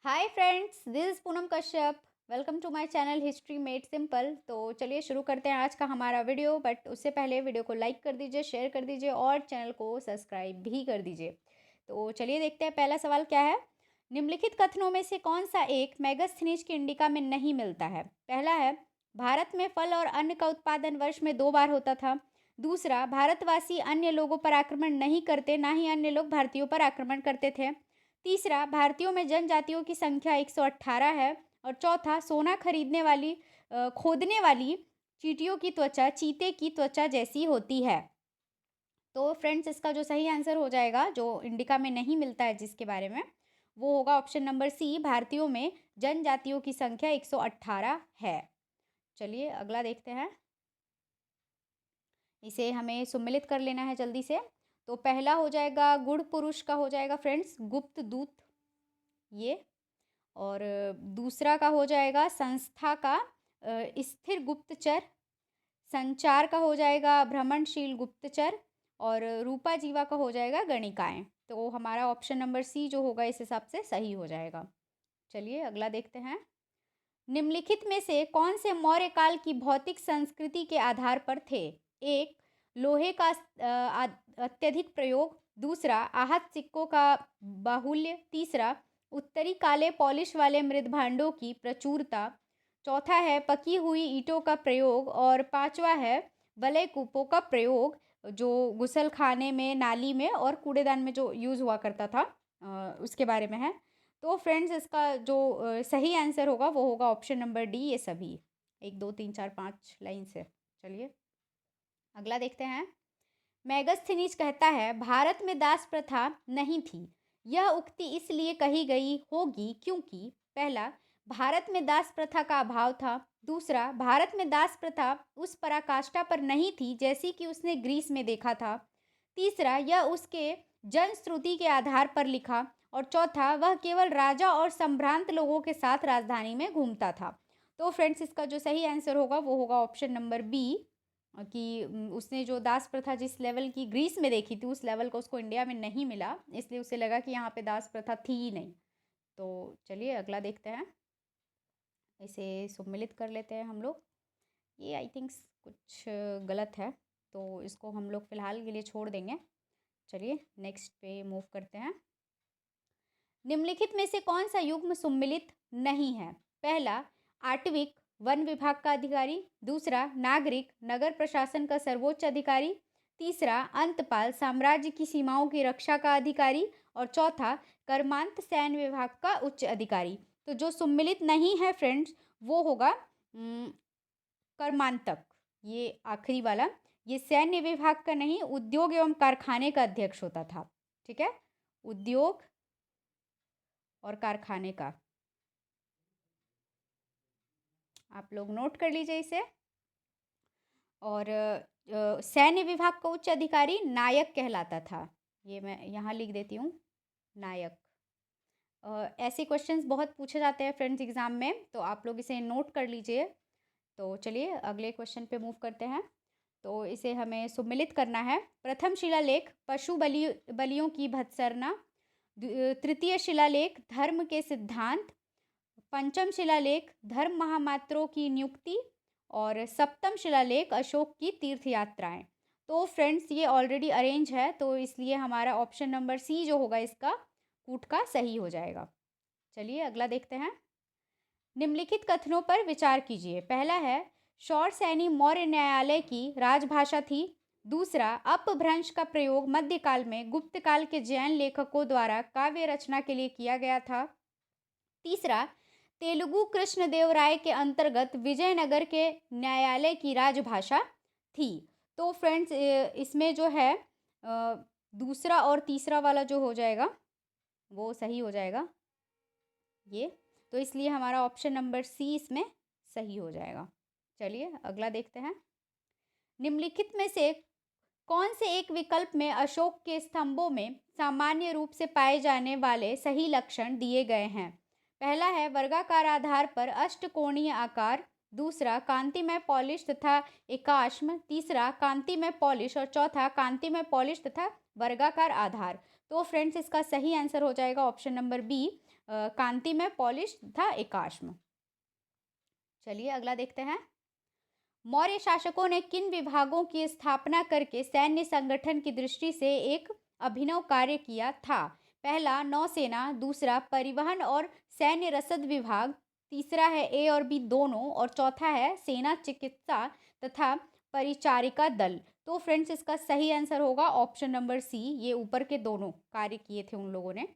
Hi friends, this is Poonam Kashyap. Welcome to my channel history made simple. तो चलिए शुरू करते हैं आज का हमारा वीडियो। बट उससे पहले वीडियो को लाइक कर दीजिए, शेयर कर दीजिए और चैनल को सब्सक्राइब भी कर दीजिए। तो चलिए देखते हैं पहला सवाल क्या है। निम्नलिखित कथनों में से कौन सा एक मेगास्थनीज की इंडिका में नहीं मिलता है? पहला है, भारत में फल और अन्न का उत्पादन वर्ष में 2 बार होता था। दूसरा, भारतवासी अन्य लोगों पर आक्रमण नहीं करते, ना ही अन्य लोग भारतीयों पर आक्रमण करते थे। तीसरा, भारतीयों में जनजातियों की संख्या 118 है। और चौथा, सोना खोदने वाली चींटियों की त्वचा चीते की त्वचा जैसी होती है। तो फ्रेंड्स, इसका जो सही आंसर हो जाएगा, जो इंडिका में नहीं मिलता है जिसके बारे में, वो होगा ऑप्शन नंबर सी। भारतीयों में जनजातियों की संख्या 118 है। चलिए अगला देखते हैं। इसे हमें सम्मिलित कर लेना है जल्दी से। तो पहला हो जाएगा गुड़ पुरुष का, हो जाएगा फ्रेंड्स गुप्त दूत, ये। और दूसरा का हो जाएगा संस्था का स्थिर गुप्तचर। संचार का हो जाएगा भ्रमणशील गुप्तचर। और रूपा जीवा का हो जाएगा गणिकाएं। तो हमारा ऑप्शन नंबर सी जो होगा इस हिसाब से सही हो जाएगा। चलिए अगला देखते हैं। निम्नलिखित में से कौन से मौर्य काल की भौतिक संस्कृति के आधार पर थे? एक, लोहे का अत्यधिक प्रयोग। दूसरा, आहत सिक्कों का बाहुल्य। तीसरा, उत्तरी काले पॉलिश वाले मृद भांडों की प्रचुरता। चौथा है पकी हुई ईंटों का प्रयोग। और पांचवा है वलय कूपों का प्रयोग, जो गुसल खाने में, नाली में और कूड़ेदान में जो यूज़ हुआ करता था, उसके बारे में है। तो फ्रेंड्स, इसका जो सही आंसर होगा वो होगा ऑप्शन नंबर डी, ये सभी 1 2 3 4 5 लाइन से। चलिए अगला देखते हैं। मैगस्थनीज कहता है, भारत में दास प्रथा नहीं थी। यह उक्ति इसलिए कही गई होगी क्योंकि पहला, भारत में दास प्रथा का अभाव था। दूसरा, भारत में दास प्रथा उस पराकाष्ठा पर नहीं थी जैसी कि उसने ग्रीस में देखा था। तीसरा, यह उसके जनश्रुति के आधार पर लिखा। और चौथा, वह केवल राजा और संभ्रांत लोगों के साथ राजधानी में घूमता था। तो फ्रेंड्स, इसका जो सही आंसर होगा वो होगा ऑप्शन नंबर बी, कि उसने जो दास प्रथा जिस लेवल की ग्रीस में देखी थी उस लेवल का उसको इंडिया में नहीं मिला, इसलिए उसे लगा कि यहाँ पे दास प्रथा थी ही नहीं। तो चलिए अगला देखते हैं। इसे सम्मिलित कर लेते हैं हम लोग। ये आई थिंक्स कुछ गलत है, तो इसको हम लोग फिलहाल के लिए छोड़ देंगे। चलिए नेक्स्ट पे मूव करते हैं। निम्नलिखित में से कौन सा युग्म सम्मिलित नहीं है? पहला, आटविक वन विभाग का अधिकारी। दूसरा, नागरिक नगर प्रशासन का सर्वोच्च अधिकारी। तीसरा, अंतपाल साम्राज्य की सीमाओं की रक्षा का अधिकारी। और चौथा, कर्मांत सैन्य विभाग का उच्च अधिकारी। तो जो सम्मिलित नहीं है फ्रेंड्स, वो होगा कर्मांतक, ये आखिरी वाला। ये सैन्य विभाग का नहीं, उद्योग एवं कारखाने का अध्यक्ष होता था। ठीक है, उद्योग और कारखाने का। आप लोग नोट कर लीजिए इसे। और सैन्य विभाग का उच्च अधिकारी नायक कहलाता था। ये मैं यहाँ लिख देती हूँ, नायक। ऐसे क्वेश्चंस बहुत पूछे जाते हैं फ्रेंड्स एग्जाम में, तो आप लोग इसे नोट कर लीजिए। तो चलिए अगले क्वेश्चन पे मूव करते हैं। तो इसे हमें सम्मिलित करना है। प्रथम शिलालेख बलियों की भत्सरना। तृतीय शिलालेख धर्म के सिद्धांत। पंचम शिलालेख धर्म महामात्रों की नियुक्ति। और सप्तम शिलालेख अशोक की तीर्थ यात्राएं। तो फ्रेंड्स, ये ऑलरेडी अरेंज है, तो इसलिए हमारा ऑप्शन नंबर सी जो होगा इसका कूट का सही हो जाएगा। चलिए अगला देखते हैं। निम्नलिखित कथनों पर विचार कीजिए। पहला है, शौरसैनी मौर्य न्यायालय की राजभाषा थी। दूसरा, अपभ्रंश का प्रयोग मध्यकाल में गुप्त काल के जैन लेखकों द्वारा काव्य रचना के लिए किया गया था। तीसरा, तेलुगु कृष्णदेव राय के अंतर्गत विजयनगर के न्यायालय की राजभाषा थी। तो फ्रेंड्स, इसमें जो है दूसरा और तीसरा वाला जो हो जाएगा वो सही हो जाएगा, ये। तो इसलिए हमारा ऑप्शन नंबर सी इसमें सही हो जाएगा। चलिए अगला देखते हैं। निम्नलिखित में से कौन से एक विकल्प में अशोक के स्तंभों में सामान्य रूप से पाए जाने वाले सही लक्षण दिए गए हैं? पहला है वर्गाकार आधार पर अष्टकोणीय आकार। दूसरा, कांतिमय पॉलिश तथा एकाश्म। तीसरा, कांतिमय पॉलिश। और चौथा, कांतिमय पॉलिश तथा वर्गाकार आधार। तो फ्रेंड्स इसका सही आंसर हो जाएगा ऑप्शन नंबर बी, कांतिमय, पॉलिश तथा एकाश्म। चलिए अगला देखते हैं। मौर्य शासकों ने किन विभागों की स्थापना करके सैन्य संगठन की दृष्टि से एक अभिनव कार्य किया था? पहला नौसेना, दूसरा परिवहन और सैन्य रसद विभाग, तीसरा है ए और बी दोनों, और चौथा है सेना चिकित्सा तथा परिचारिका दल। तो फ्रेंड्स इसका सही आंसर होगा ऑप्शन नंबर सी, ये ऊपर के दोनों कार्य किए थे उन लोगों ने।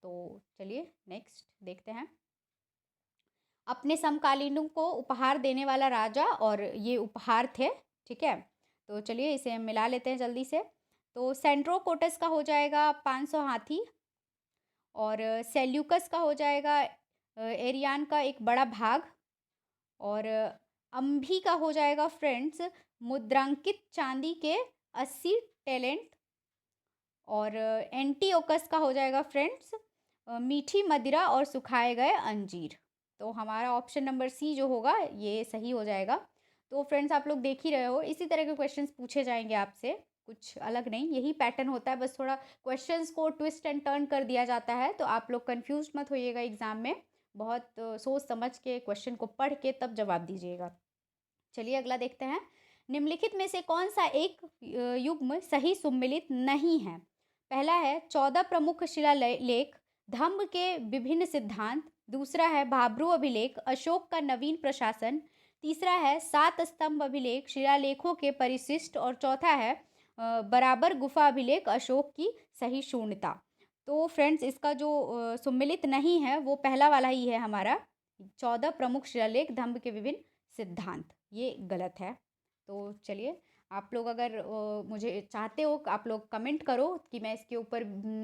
तो चलिए नेक्स्ट देखते हैं। अपने समकालीनों को उपहार देने वाला राजा, और ये उपहार थे, ठीक है। तो चलिए इसे हम मिला लेते हैं जल्दी से। तो सेंट्रोकोटस का हो जाएगा 500 हाथी, और सेल्यूकस का हो जाएगा एरियान का एक बड़ा भाग, और अम्भी का हो जाएगा फ्रेंड्स मुद्रांकित चांदी के 80 टैलेंट, और एंटीओकस का हो जाएगा फ्रेंड्स मीठी मदिरा और सुखाए गए अंजीर। तो हमारा ऑप्शन नंबर सी जो होगा ये सही हो जाएगा। तो फ्रेंड्स आप लोग देख ही रहे हो, इसी तरह के क्वेश्चंस पूछे जाएंगे आपसे, कुछ अलग नहीं, यही पैटर्न होता है, बस थोड़ा क्वेश्चंस को ट्विस्ट एंड टर्न कर दिया जाता है। तो आप लोग कंफ्यूज मत होइएगा एग्जाम में, बहुत सोच समझ के क्वेश्चन को पढ़ के तब जवाब दीजिएगा। चलिए अगला देखते हैं। निम्नलिखित में से कौन सा एक युग्म सही सुम्मिलित नहीं है? पहला है 14 प्रमुख शिलालेख, धम्म के विभिन्न सिद्धांत, दूसरा है भाब्रू अभिलेख, अशोक का नवीन प्रशासन, तीसरा है 7 स्तंभ अभिलेख, शिलालेखों के परिशिष्ट, और चौथा है बराबर गुफा अभिलेख, अशोक की सहिष्णुता। तो फ्रेंड्स इसका जो सुम्मिलित नहीं है वो पहला वाला ही है हमारा, 14 प्रमुख शिलालेख, धम्म के विभिन्न सिद्धांत, ये गलत है। तो चलिए आप लोग अगर मुझे चाहते हो, आप लोग कमेंट करो कि मैं इसके ऊपर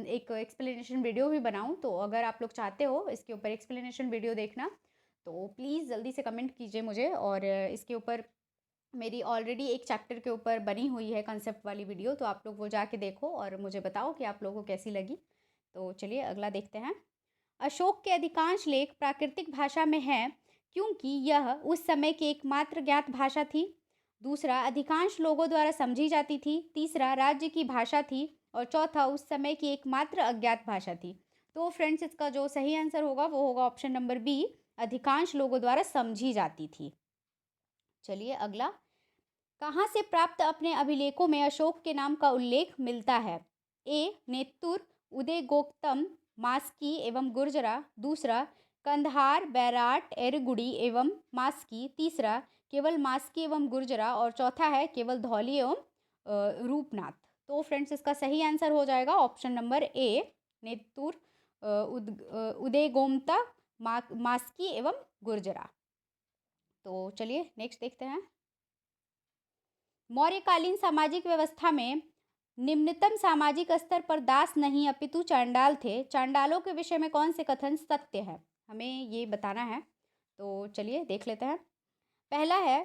एक एक्सप्लेनेशन वीडियो भी बनाऊं। तो अगर आप लोग चाहते हो इसके ऊपर एक्सप्लेनेशन वीडियो देखना तो प्लीज़ जल्दी से कमेंट कीजिए मुझे। और इसके ऊपर मेरी ऑलरेडी एक चैप्टर के ऊपर बनी हुई है कंसेप्ट वाली वीडियो, तो आप लोग वो जाके देखो और मुझे बताओ कि आप लोगों को कैसी लगी। तो चलिए अगला देखते हैं। अशोक के अधिकांश लेख प्राकृतिक भाषा में हैं क्योंकि यह उस समय की एकमात्र ज्ञात भाषा थी। दूसरा, अधिकांश लोगों द्वारा समझी जाती थी। तीसरा, राज्य की भाषा थी। और चौथा, उस समय की एकमात्र अज्ञात भाषा थी। तो फ्रेंड्स इसका जो सही आंसर होगा वो होगा ऑप्शन नंबर बी, अधिकांश लोगों द्वारा समझी जाती थी। चलिए अगला। कहाँ से प्राप्त अपने अभिलेखों में अशोक के नाम का उल्लेख मिलता है? ए, नेत्तुर, उदयगोत्तम, मास्की एवं गुर्जरा, दूसरा कंधार, बैराट, एरगुड़ी एवं मास्की, तीसरा केवल मास्की एवं गुर्जरा, और चौथा है केवल धौली एवं रूपनाथ। तो फ्रेंड्स इसका सही आंसर हो जाएगा ऑप्शन नंबर ए, नेत्तुर, उदयगोमता, मास्की एवं गुर्जरा। तो चलिए नेक्स्ट देखते हैं। मौर्यकालीन सामाजिक व्यवस्था में निम्नतम सामाजिक स्तर पर दास नहीं अपितु चांडाल थे। चांडालों के विषय में कौन से कथन सत्य है? हमें ये बताना है। तो चलिए देख लेते हैं। पहला है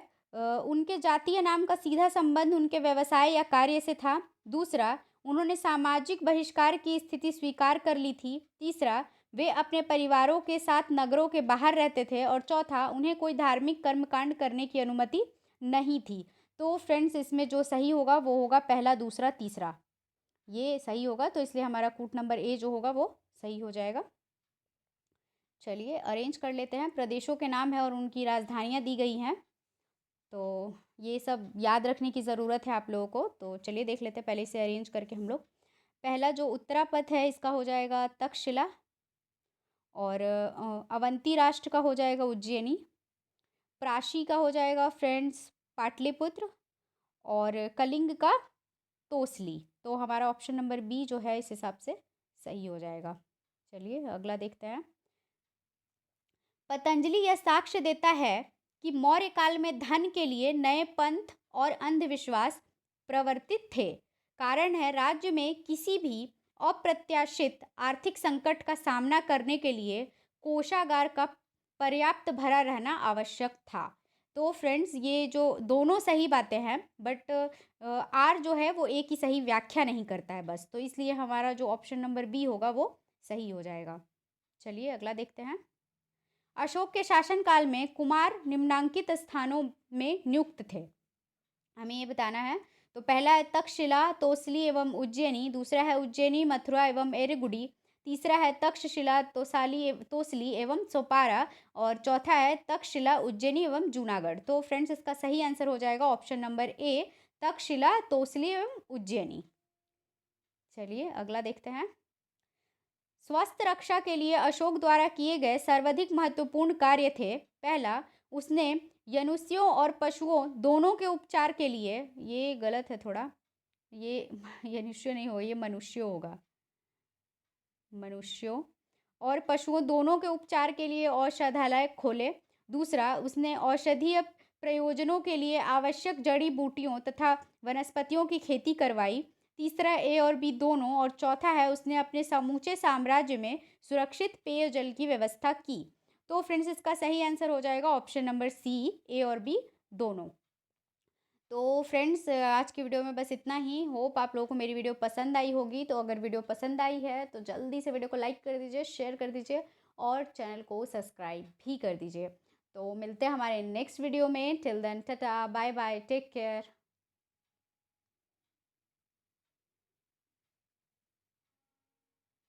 उनके जातीय नाम का सीधा संबंध उनके व्यवसाय या कार्य से था। दूसरा, उन्होंने सामाजिक बहिष्कार की स्थिति स्वीकार कर ली थी। तीसरा, वे अपने परिवारों के साथ नगरों के बाहर रहते थे। और चौथा, उन्हें कोई धार्मिक कर्मकांड करने की अनुमति नहीं थी। तो फ्रेंड्स इसमें जो सही होगा वो होगा पहला, दूसरा, तीसरा, ये सही होगा। तो इसलिए हमारा कूट नंबर ए जो होगा वो सही हो जाएगा। चलिए अरेंज कर लेते हैं। प्रदेशों के नाम है और उनकी राजधानियाँ दी गई हैं, तो ये सब याद रखने की ज़रूरत है आप लोगों को। तो चलिए देख लेते हैं पहले इसे अरेंज करके हम लोग। पहला जो उत्तरापथ है इसका हो जाएगा तक्षशिला, और अवंती राष्ट्र का हो जाएगा उज्जैनी, प्राशी का हो जाएगा फ्रेंड्स पाटलिपुत्र, और कलिंग का तोसली। तो हमारा ऑप्शन नंबर बी जो है इस हिसाब से सही हो जाएगा। चलिए अगला देखते हैं। पतंजलि यह साक्ष्य देता है कि मौर्य काल में धन के लिए नए पंथ और अंधविश्वास प्रवर्तित थे। कारण है राज्य में किसी भी अप्रत्याशित आर्थिक संकट का सामना करने के लिए कोषागार का पर्याप्त भरा रहना आवश्यक था। तो फ्रेंड्स ये जो दोनों सही बातें हैं, बट आर जो है वो एक ही सही व्याख्या नहीं करता है बस। तो इसलिए हमारा जो ऑप्शन नंबर बी होगा वो सही हो जाएगा। चलिए अगला देखते हैं। अशोक के शासनकाल में कुमार निम्नांकित स्थानों में नियुक्त थे। हमें ये बताना है तो पहला है तक्षशिला, तोसली एवं उज्जैनी, दूसरा है उज्जैनी, मथुरा एवं एरगुडी, तीसरा है तक्षशिला, तोसली एवं सोपारा, और चौथा है तक्षशिला, उज्जैनी एवं जूनागढ़। तो फ्रेंड्स इसका सही आंसर हो जाएगा ऑप्शन नंबर ए, तक्षशिला, तोसली एवं उज्जैनी। चलिए अगला देखते हैं। स्वास्थ्य रक्षा के लिए अशोक द्वारा किए गए सर्वाधिक महत्वपूर्ण कार्य थे। पहला, उसने मनुष्यों और पशुओं दोनों के उपचार के लिए, ये गलत है थोड़ा, ये मनुष्य नहीं हो, ये मनुष्य होगा, मनुष्यों और पशुओं दोनों के उपचार के लिए औषधालय खोले। दूसरा, उसने औषधीय प्रयोजनों के लिए आवश्यक जड़ी बूटियों तथा वनस्पतियों की खेती करवाई। तीसरा, ए और बी दोनों, और चौथा है उसने अपने समूचे साम्राज्य में सुरक्षित पेयजल की व्यवस्था की। तो फ्रेंड्स इसका सही आंसर हो जाएगा ऑप्शन नंबर सी, ए और बी दोनों। तो फ्रेंड्स आज की वीडियो में बस इतना ही। होप आप लोगों को मेरी वीडियो पसंद आई होगी। तो अगर वीडियो पसंद आई है तो जल्दी से वीडियो को लाइक कर दीजिए, शेयर कर दीजिए और चैनल को सब्सक्राइब भी कर दीजिए। तो मिलते हैं हमारे नेक्स्ट वीडियो में। Till then tata, bye bye, take care.